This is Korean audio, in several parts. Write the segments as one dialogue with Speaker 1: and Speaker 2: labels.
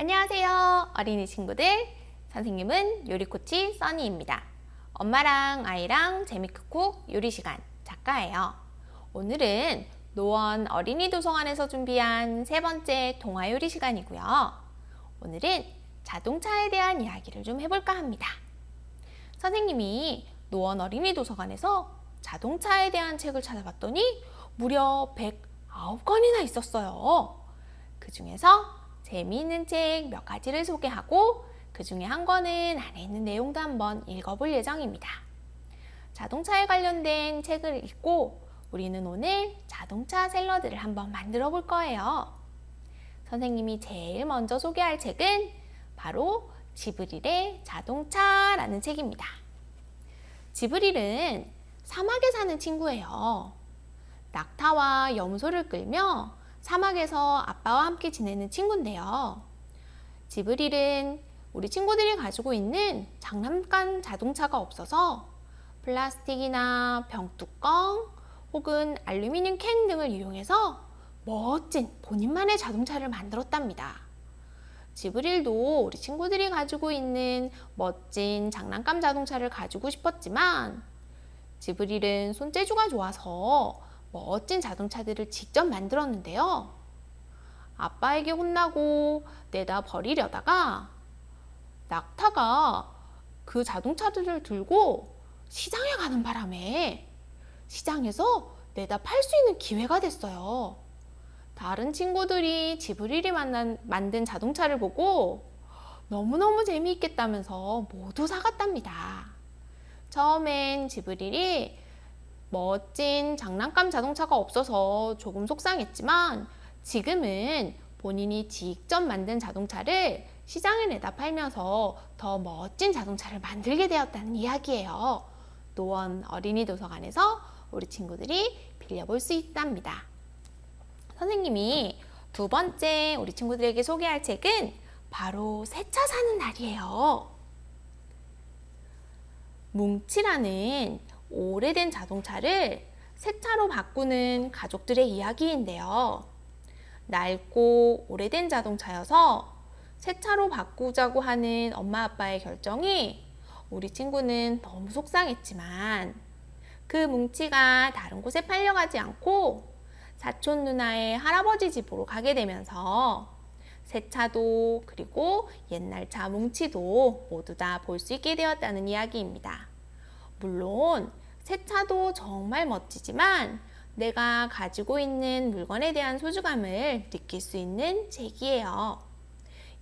Speaker 1: 안녕하세요, 어린이 친구들. 선생님은 요리코치 써니입니다. 엄마랑 아이랑 재미크고 요리 시간 작가예요. 오늘은 노원 어린이 도서관에서 준비한 세 번째 동화 요리 시간이고요. 오늘은 자동차에 대한 이야기를 좀 해볼까 합니다. 선생님이 노원 어린이 도서관에서 자동차에 대한 책을 찾아봤더니 무려 109권이나 있었어요. 그 중에서 재미있는 책 몇 가지를 소개하고 그 중에 한 권은 안에 있는 내용도 한번 읽어볼 예정입니다. 자동차에 관련된 책을 읽고 우리는 오늘 자동차 샐러드를 한번 만들어 볼 거예요. 선생님이 제일 먼저 소개할 책은 바로 지브릴의 자동차라는 책입니다. 지브릴은 사막에 사는 친구예요. 낙타와 염소를 끌며 사막에서 아빠와 함께 지내는 친구인데요. 지브릴은 우리 친구들이 가지고 있는 장난감 자동차가 없어서 플라스틱이나 병뚜껑 혹은 알루미늄 캔 등을 이용해서 멋진 본인만의 자동차를 만들었답니다. 지브릴도 우리 친구들이 가지고 있는 멋진 장난감 자동차를 가지고 싶었지만 지브릴은 손재주가 좋아서 멋진 자동차들을 직접 만들었는데요. 아빠에게 혼나고 내다 버리려다가 낙타가 그 자동차들을 들고 시장에 가는 바람에 시장에서 내다 팔 수 있는 기회가 됐어요. 다른 친구들이 지브릴이 만든 자동차를 보고 너무너무 재미있겠다면서 모두 사갔답니다. 처음엔 지브릴이 멋진 장난감 자동차가 없어서 조금 속상했지만 지금은 본인이 직접 만든 자동차를 시장에 내다 팔면서 더 멋진 자동차를 만들게 되었다는 이야기예요. 노원 어린이 도서관에서 우리 친구들이 빌려볼 수 있답니다. 선생님이 두 번째 우리 친구들에게 소개할 책은 바로 새 차 사는 날이에요. 뭉치라는 오래된 자동차를 새 차로 바꾸는 가족들의 이야기인데요. 낡고 오래된 자동차여서 새 차로 바꾸자고 하는 엄마 아빠의 결정이 우리 친구는 너무 속상했지만 그 뭉치가 다른 곳에 팔려가지 않고 사촌 누나의 할아버지 집으로 가게 되면서 새 차도 그리고 옛날 차 뭉치도 모두 다 볼 수 있게 되었다는 이야기입니다. 물론 새 차도 정말 멋지지만 내가 가지고 있는 물건에 대한 소중함을 느낄 수 있는 책이에요.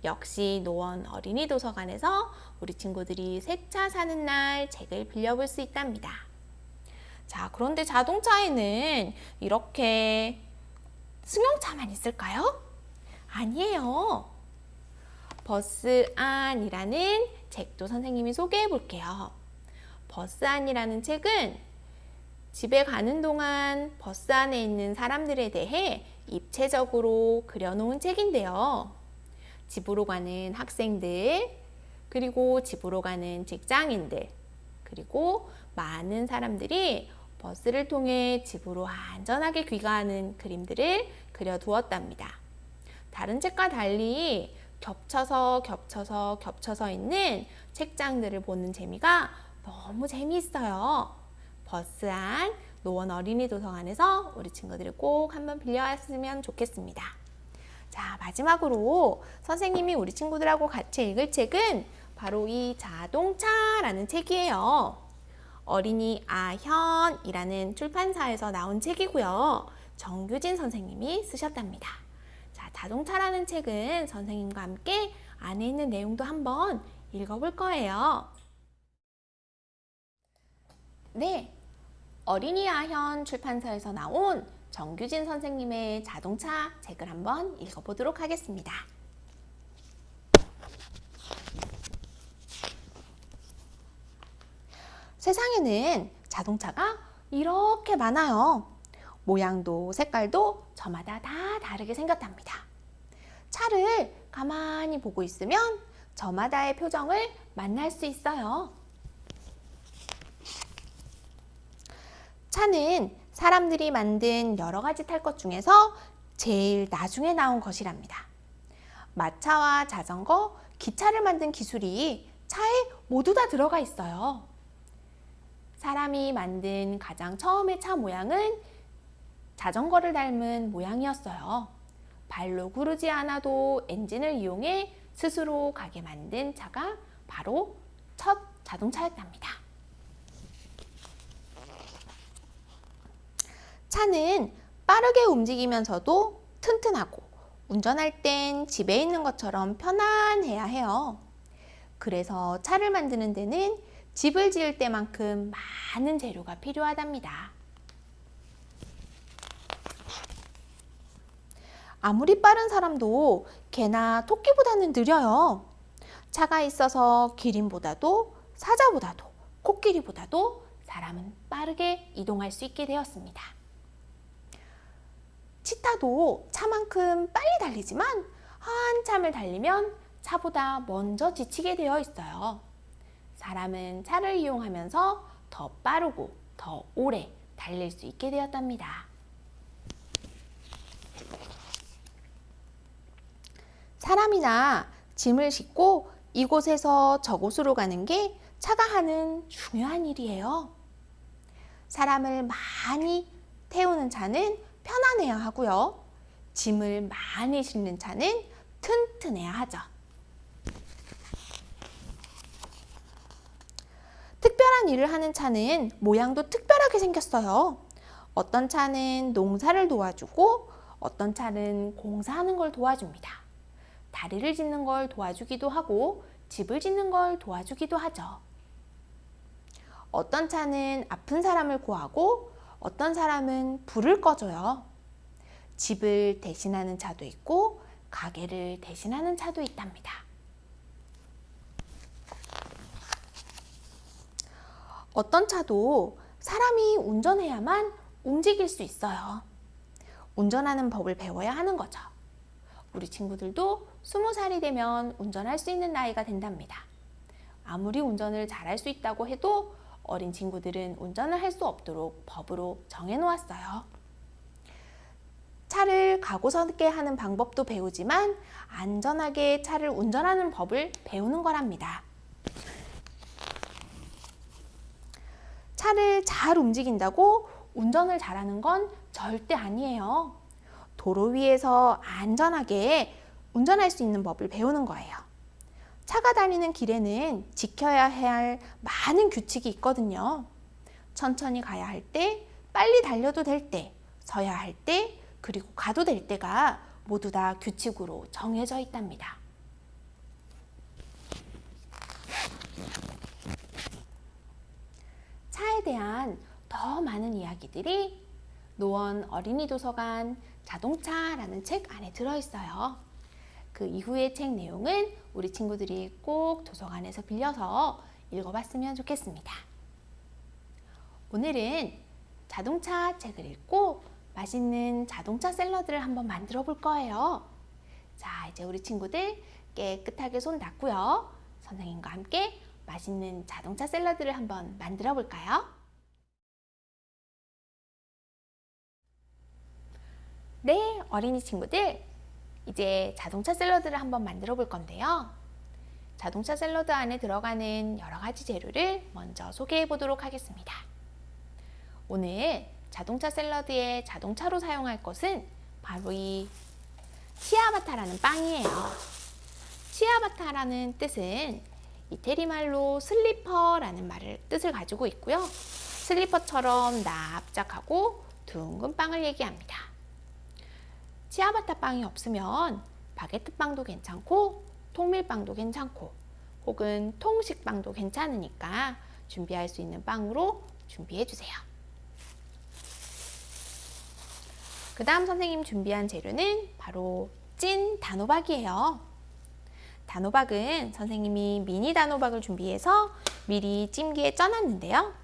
Speaker 1: 역시 노원 어린이 도서관에서 우리 친구들이 새 차 사는 날 책을 빌려볼 수 있답니다. 자, 그런데 자동차에는 이렇게 승용차만 있을까요? 아니에요. 버스 안이라는 책도 선생님이 소개해 볼게요. 버스 안이라는 책은 집에 가는 동안 버스 안에 있는 사람들에 대해 입체적으로 그려놓은 책인데요. 집으로 가는 학생들, 그리고 집으로 가는 직장인들, 그리고 많은 사람들이 버스를 통해 집으로 안전하게 귀가하는 그림들을 그려두었답니다. 다른 책과 달리 겹쳐서 있는 책장들을 보는 재미가 너무 재미있어요. 버스 안 노원 어린이 도서관에서 우리 친구들을 꼭 한번 빌려왔으면 좋겠습니다. 자, 마지막으로 선생님이 우리 친구들하고 같이 읽을 책은 바로 이 자동차라는 책이에요. 어린이 아현이라는 출판사에서 나온 책이고요. 정규진 선생님이 쓰셨답니다. 자, 자동차라는 책은 선생님과 함께 안에 있는 내용도 한번 읽어볼 거예요. 네, 어린이 아현 출판사에서 나온 정규진 선생님의 자동차 책을 한번 읽어보도록 하겠습니다. 세상에는 자동차가 이렇게 많아요. 모양도 색깔도 저마다 다 다르게 생겼답니다. 차를 가만히 보고 있으면 저마다의 표정을 만날 수 있어요. 차는 사람들이 만든 여러 가지 탈 것 중에서 제일 나중에 나온 것이랍니다. 마차와 자전거, 기차를 만든 기술이 차에 모두 다 들어가 있어요. 사람이 만든 가장 처음의 차 모양은 자전거를 닮은 모양이었어요. 발로 구르지 않아도 엔진을 이용해 스스로 가게 만든 차가 바로 첫 자동차였답니다. 차는 빠르게 움직이면서도 튼튼하고 운전할 땐 집에 있는 것처럼 편안해야 해요. 그래서 차를 만드는 데는 집을 지을 때만큼 많은 재료가 필요하답니다. 아무리 빠른 사람도 개나 토끼보다는 느려요. 차가 있어서 기린보다도 사자보다도 코끼리보다도 사람은 빠르게 이동할 수 있게 되었습니다. 치타도 차만큼 빨리 달리지만 한참을 달리면 차보다 먼저 지치게 되어 있어요. 사람은 차를 이용하면서 더 빠르고 더 오래 달릴 수 있게 되었답니다. 사람이나 짐을 싣고 이곳에서 저곳으로 가는 게 차가 하는 중요한 일이에요. 사람을 많이 태우는 차는 편안해야 하고요. 짐을 많이 싣는 차는 튼튼해야 하죠. 특별한 일을 하는 차는 모양도 특별하게 생겼어요. 어떤 차는 농사를 도와주고 어떤 차는 공사하는 걸 도와줍니다. 다리를 짓는 걸 도와주기도 하고 집을 짓는 걸 도와주기도 하죠. 어떤 차는 아픈 사람을 구하고 어떤 사람은 불을 꺼줘요. 집을 대신하는 차도 있고 가게를 대신하는 차도 있답니다. 어떤 차도 사람이 운전해야만 움직일 수 있어요. 운전하는 법을 배워야 하는 거죠. 우리 친구들도 20살이 되면 운전할 수 있는 나이가 된답니다. 아무리 운전을 잘할 수 있다고 해도 어린 친구들은 운전을 할 수 없도록 법으로 정해놓았어요. 차를 가고서게 하는 방법도 배우지만 안전하게 차를 운전하는 법을 배우는 거랍니다. 차를 잘 움직인다고 운전을 잘하는 건 절대 아니에요. 도로 위에서 안전하게 운전할 수 있는 법을 배우는 거예요. 차가 다니는 길에는 지켜야 할 많은 규칙이 있거든요. 천천히 가야 할 때, 빨리 달려도 될 때, 서야 할 때, 그리고 가도 될 때가 모두 다 규칙으로 정해져 있답니다. 차에 대한 더 많은 이야기들이 노원 어린이 도서관 자동차라는 책 안에 들어있어요. 그 이후의 책 내용은 우리 친구들이 꼭 도서관에서 빌려서 읽어봤으면 좋겠습니다. 오늘은 자동차 책을 읽고 맛있는 자동차 샐러드를 한번 만들어 볼 거예요. 자, 이제 우리 친구들 깨끗하게 손 닦고요. 선생님과 함께 맛있는 자동차 샐러드를 한번 만들어 볼까요? 네, 어린이 친구들, 이제 자동차 샐러드를 한번 만들어 볼 건데요. 자동차 샐러드 안에 들어가는 여러 가지 재료를 먼저 소개해 보도록 하겠습니다. 오늘 자동차 샐러드에 자동차로 사용할 것은 바로 이 치아바타라는 빵이에요. 치아바타라는 뜻은 이태리 말로 슬리퍼라는 뜻을 가지고 있고요. 슬리퍼처럼 납작하고 둥근 빵을 얘기합니다. 치아바타 빵이 없으면 바게트 빵도 괜찮고 통밀빵도 괜찮고 혹은 통식 빵도 괜찮으니까 준비할 수 있는 빵으로 준비해 주세요. 그 다음 선생님 준비한 재료는 바로 찐 단호박이에요. 단호박은 선생님이 미니 단호박을 준비해서 미리 찜기에 쪄놨는데요.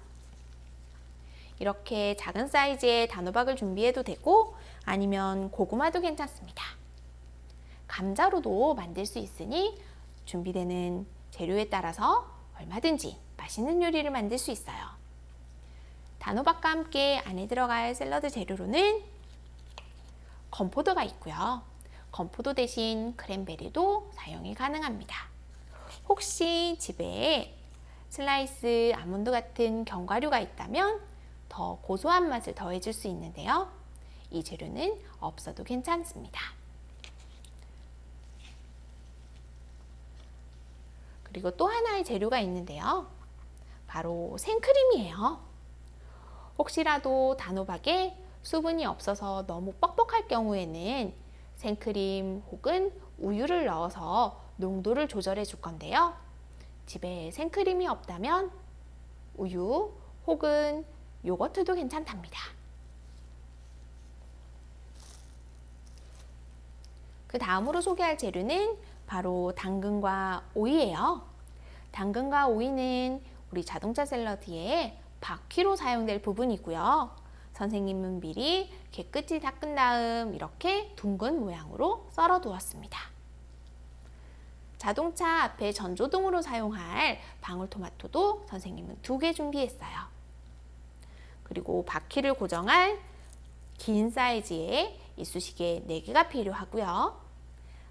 Speaker 1: 이렇게 작은 사이즈의 단호박을 준비해도 되고 아니면 고구마도 괜찮습니다. 감자로도 만들 수 있으니 준비되는 재료에 따라서 얼마든지 맛있는 요리를 만들 수 있어요. 단호박과 함께 안에 들어갈 샐러드 재료로는 건포도가 있고요. 건포도 대신 크랜베리도 사용이 가능합니다. 혹시 집에 슬라이스 아몬드 같은 견과류가 있다면 더 고소한 맛을 더해줄 수 있는데요. 이 재료는 없어도 괜찮습니다. 그리고 또 하나의 재료가 있는데요. 바로 생크림이에요. 혹시라도 단호박에 수분이 없어서 너무 뻑뻑할 경우에는 생크림 혹은 우유를 넣어서 농도를 조절해 줄 건데요. 집에 생크림이 없다면 우유 혹은 요거트도 괜찮답니다. 그 다음으로 소개할 재료는 바로 당근과 오이예요. 당근과 오이는 우리 자동차 샐러드에 바퀴로 사용될 부분이고요. 선생님은 미리 깨끗이 닦은 다음 이렇게 둥근 모양으로 썰어 두었습니다. 자동차 앞에 전조등으로 사용할 방울토마토도 선생님은 2개 준비했어요. 그리고 바퀴를 고정할 긴 사이즈의 이쑤시개 4개가 필요하고요.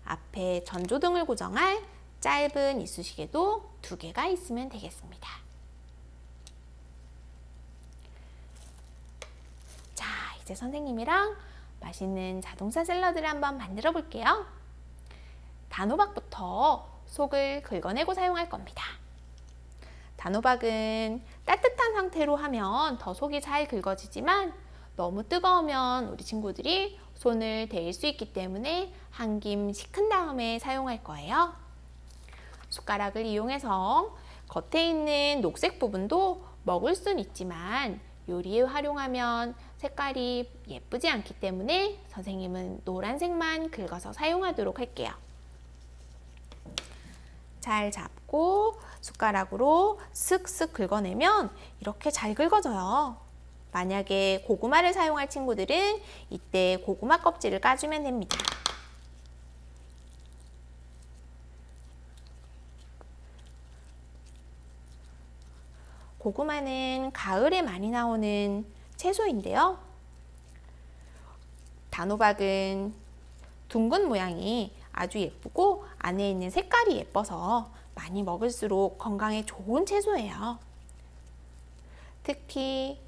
Speaker 1: 앞에 전조등을 고정할 짧은 이쑤시개도 2개가 있으면 되겠습니다. 자, 이제 선생님이랑 맛있는 자동차 샐러드를 한번 만들어 볼게요. 단호박부터 속을 긁어내고 사용할 겁니다. 단호박은 따뜻한 상태로 하면 더 속이 잘 긁어지지만 너무 뜨거우면 우리 친구들이 손을 데일 수 있기 때문에 한 김 식힌 다음에 사용할 거예요. 숟가락을 이용해서 겉에 있는 녹색 부분도 먹을 순 있지만 요리에 활용하면 색깔이 예쁘지 않기 때문에 선생님은 노란색만 긁어서 사용하도록 할게요. 잘 잡고 숟가락으로 슥슥 긁어내면 이렇게 잘 긁어져요. 만약에 고구마를 사용할 친구들은 이때 고구마 껍질을 까주면 됩니다. 고구마는 가을에 많이 나오는 채소인데요. 단호박은 둥근 모양이 아주 예쁘고 안에 있는 색깔이 예뻐서 많이 먹을수록 건강에 좋은 채소예요. 특히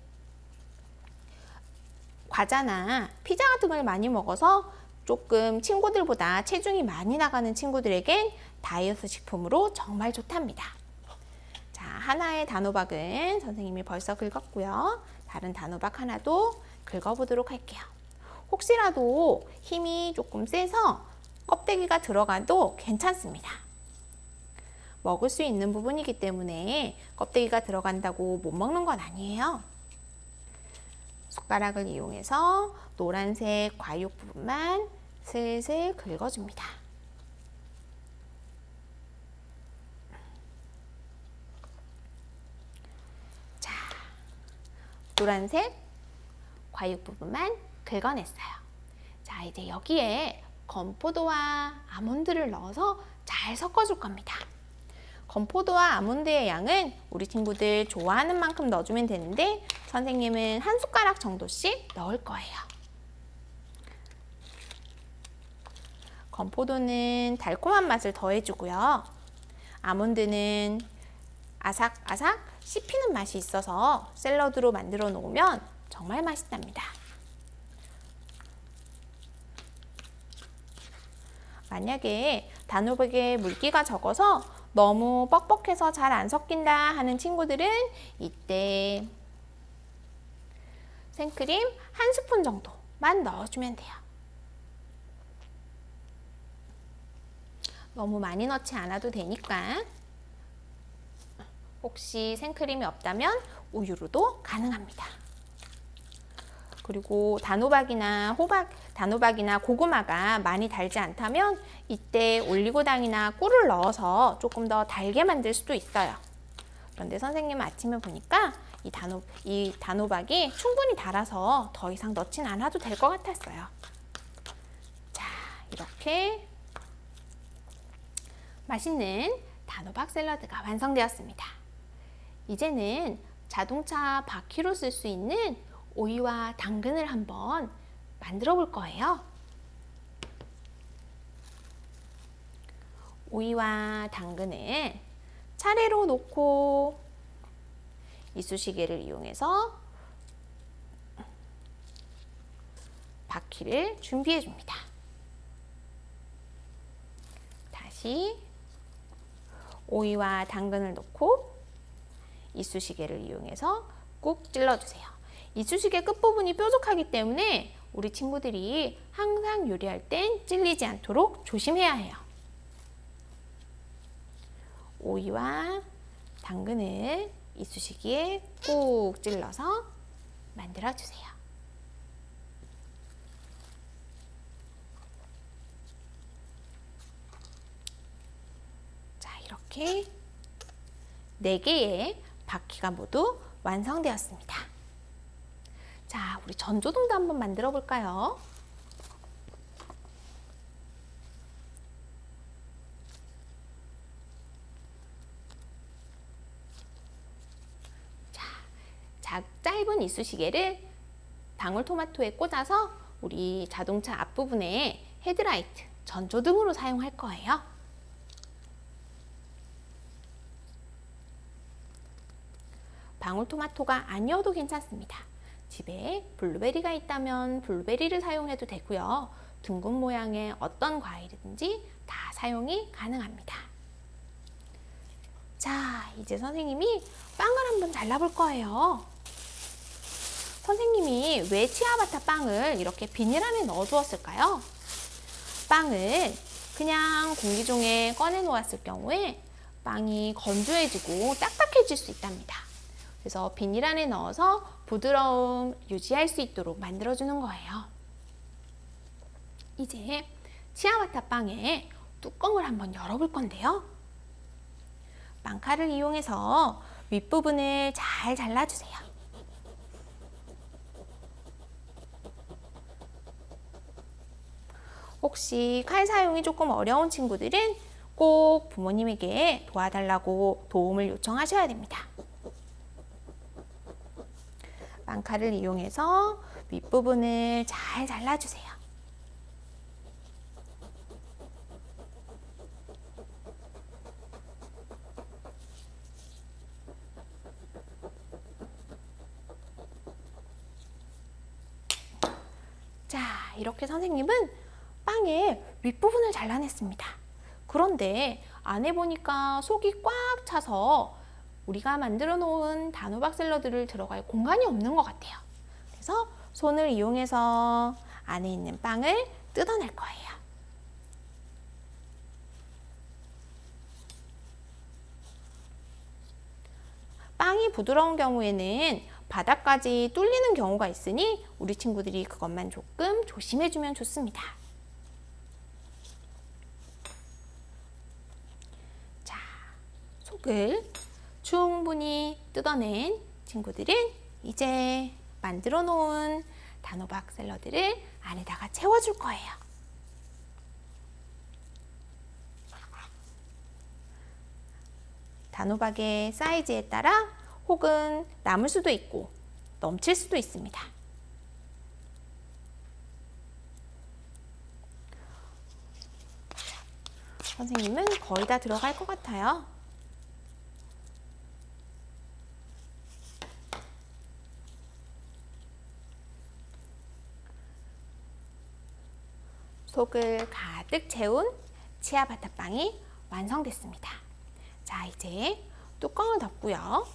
Speaker 1: 과자나 피자 같은 걸 많이 먹어서 조금 친구들보다 체중이 많이 나가는 친구들에겐 다이어트 식품으로 정말 좋답니다. 자, 하나의 단호박은 선생님이 벌써 긁었고요. 다른 단호박 하나도 긁어보도록 할게요. 혹시라도 힘이 조금 세서 껍데기가 들어가도 괜찮습니다. 먹을 수 있는 부분이기 때문에 껍데기가 들어간다고 못 먹는 건 아니에요. 숟가락을 이용해서 노란색 과육 부분만 슬슬 긁어줍니다. 자, 노란색 과육 부분만 긁어냈어요. 자, 이제 여기에 건포도와 아몬드를 넣어서 잘 섞어줄 겁니다. 건포도와 아몬드의 양은 우리 친구들 좋아하는 만큼 넣어주면 되는데 선생님은 한 숟가락 정도씩 넣을 거예요. 건포도는 달콤한 맛을 더해주고요. 아몬드는 아삭아삭 씹히는 맛이 있어서 샐러드로 만들어 놓으면 정말 맛있답니다. 만약에 단호박에 물기가 적어서 너무 뻑뻑해서 잘 안 섞인다 하는 친구들은 이때 생크림 1스푼 정도만 넣어주면 돼요. 너무 많이 넣지 않아도 되니까 혹시 생크림이 없다면 우유로도 가능합니다. 그리고 단호박이나 고구마가 많이 달지 않다면 이때 올리고당이나 꿀을 넣어서 조금 더 달게 만들 수도 있어요. 그런데 선생님은 아침에 보니까 이 단호박이 충분히 달아서 더 이상 넣진 않아도 될 것 같았어요. 자, 이렇게 맛있는 단호박 샐러드가 완성되었습니다. 이제는 자동차 바퀴로 쓸 수 있는 오이와 당근을 한번 만들어 볼 거예요. 오이와 당근을 차례로 놓고 이쑤시개를 이용해서 바퀴를 준비해 줍니다. 다시 오이와 당근을 넣고 이쑤시개를 이용해서 꾹 찔러주세요. 이쑤시개 끝부분이 뾰족하기 때문에 우리 친구들이 항상 요리할 땐 찔리지 않도록 조심해야 해요. 오이와 당근을 이쑤시개에 꾹 찔러서 만들어주세요. 자, 이렇게 4개의 바퀴가 모두 완성되었습니다. 자, 우리 전조등도 한번 만들어 볼까요? 짧은 이쑤시개를 방울토마토에 꽂아서 우리 자동차 앞부분에 헤드라이트, 전조등으로 사용할 거예요. 방울토마토가 아니어도 괜찮습니다. 집에 블루베리가 있다면 블루베리를 사용해도 되고요. 둥근 모양의 어떤 과일이든지 다 사용이 가능합니다. 자, 이제 선생님이 빵을 한번 잘라볼 거예요. 선생님이 왜 치아바타 빵을 이렇게 비닐 안에 넣어 두었을까요? 빵을 그냥 공기종에 꺼내 놓았을 경우에 빵이 건조해지고 딱딱해질 수 있답니다. 그래서 비닐 안에 넣어서 부드러움 유지할 수 있도록 만들어주는 거예요. 이제 치아바타 빵의 뚜껑을 한번 열어볼 건데요. 빵칼을 이용해서 윗부분을 잘 잘라주세요. 혹시 칼 사용이 조금 어려운 친구들은 꼭 부모님에게 도와달라고 도움을 요청하셔야 됩니다. 빵칼을 이용해서 윗부분을 잘 잘라주세요. 자, 이렇게 선생님은 빵의 윗부분을 잘라냈습니다. 그런데 안에 보니까 속이 꽉 차서 우리가 만들어 놓은 단호박 샐러드를 들어갈 공간이 없는 것 같아요. 그래서 손을 이용해서 안에 있는 빵을 뜯어낼 거예요. 빵이 부드러운 경우에는 바닥까지 뚫리는 경우가 있으니 우리 친구들이 그것만 조금 조심해주면 좋습니다. 자, 속을 충분히 뜯어낸 친구들은 이제 만들어 놓은 단호박 샐러드를 안에다가 채워줄 거예요. 단호박의 사이즈에 따라 혹은 남을 수도 있고 넘칠 수도 있습니다. 선생님은 거의 다 들어갈 것 같아요. 속을 가득 채운 치아바타 빵이 완성됐습니다. 자, 이제 뚜껑을 덮고요.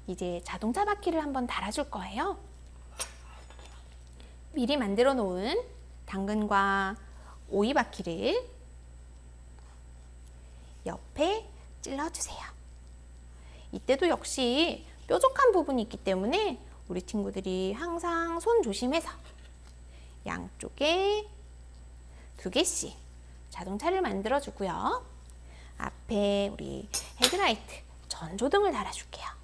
Speaker 1: 이제 자동차 바퀴를 한번 달아줄 거예요. 미리 만들어 놓은 당근과 오이 바퀴를 옆에 찔러주세요. 이때도 역시 뾰족한 부분이 있기 때문에 우리 친구들이 항상 손 조심해서 양쪽에 2개씩 자동차를 만들어 주고요. 앞에 우리 헤드라이트, 전조등을 달아줄게요.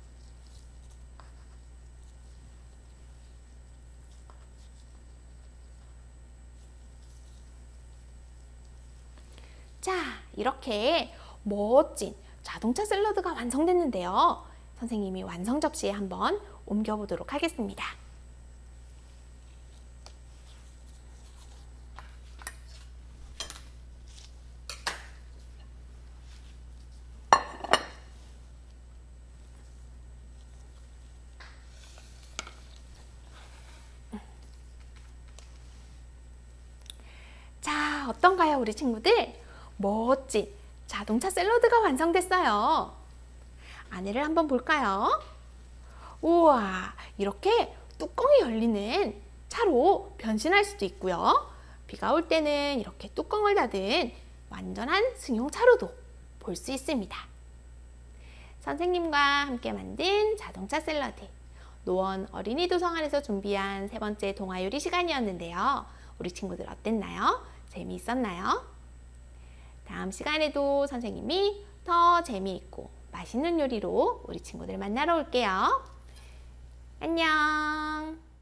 Speaker 1: 자, 이렇게 멋진 자동차 샐러드가 완성됐는데요. 선생님이 완성 접시에 한번 옮겨보도록 하겠습니다. 자, 어떤가요, 우리 친구들? 멋진 자동차 샐러드가 완성됐어요. 안에를 한번 볼까요? 우와, 이렇게 뚜껑이 열리는 차로 변신할 수도 있고요. 비가 올 때는 이렇게 뚜껑을 닫은 완전한 승용차로도 볼 수 있습니다. 선생님과 함께 만든 자동차 샐러드, 노원 어린이 도서관에서 준비한 세 번째 동화 요리 시간이었는데요. 우리 친구들 어땠나요? 재미있었나요? 다음 시간에도 선생님이 더 재미있고 맛있는 요리로 우리 친구들 만나러 올게요. 안녕!